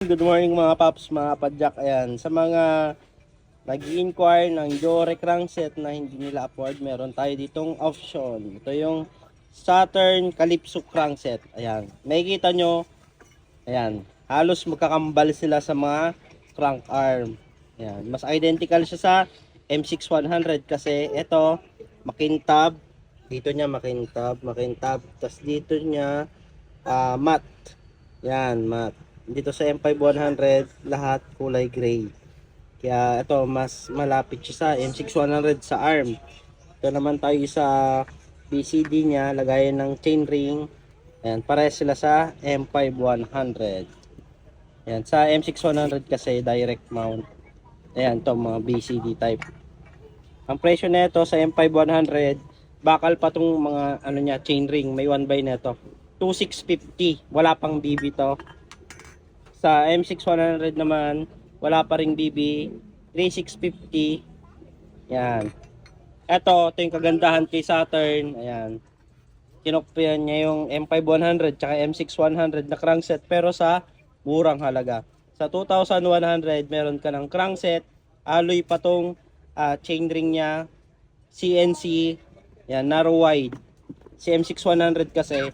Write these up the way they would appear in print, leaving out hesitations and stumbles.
Good morning mga paps, mga padjak. Ayan, sa mga nag-i-inquire ng Jore crankset na hindi nila afford, meron tayo ditong option. Ito yung Saturn Calypso crankset. Ayan, makikita nyo, ayan, halos magkakambal sila sa mga crank arm. Ayan, mas identical siya sa M6100 kasi ito, makintab. Dito niya makintab. Tapos dito niya matte. Yan, matte. Dito sa M5100, lahat kulay gray. Kaya ito, mas malapit siya sa M6100 sa ARM. Ito naman tayo sa BCD niya, lagayan ng chainring. Ayan, pares sila sa M5100. Ayan, sa M6100 kasi direct mount. Ayan, to mga BCD type. Ang presyo nito sa M5100, bakal pa tong mga ano niya, chainring, may 1 by nito. 2650, wala pang BB to. Sa M6100 naman, wala pa ring BB, 3650. Yan. Ito yung kagandahan kay Saturn. Ayan. Kinopyan niya yung M5100 tsaka M6100 na crankset pero sa murang halaga. Sa 2100, meron ka ng crankset, alloy pa tong chainring niya, CNC, yan, narrow wide. Si M6100 kasi,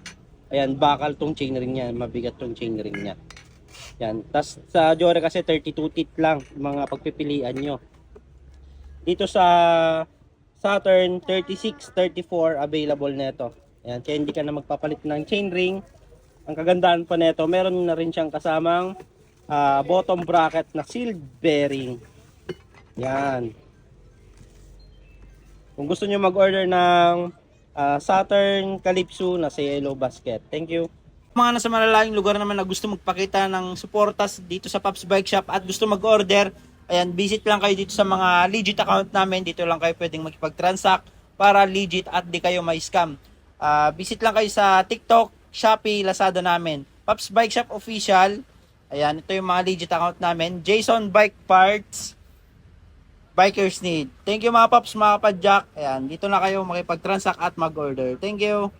ayan, bakal tong chainring niya, mabigat tong chainring niya. Yan. Tas sa Jore kasi 32 teeth lang mga pagpipilian nyo. Dito sa Saturn 36, 34 available nito. Ayan, kaya hindi ka na magpapalit ng chainring. Ang kagandahan pa nito, meron na rin siyang kasamang bottom bracket na sealed bearing. Yan. Kung gusto niyo mag-order ng Saturn Calypso na sa yellow basket. Thank you. Mga nasa malalayong lugar naman na gusto magpakita ng suportas dito sa Pops Bike Shop at gusto mag-order, ayan, visit lang kayo dito sa mga legit account namin. Dito lang kayo pwedeng makipag-transact para legit at di kayo may scam. Visit lang kayo sa TikTok, Shopee, Lazada namin. Pops Bike Shop Official. Ayan, ito yung mga legit account namin. Jason Bike Parts, Bikers Need. Thank you mga Pops, mga Padjak. Ayan, dito na kayo makipag-transact at mag-order. Thank you.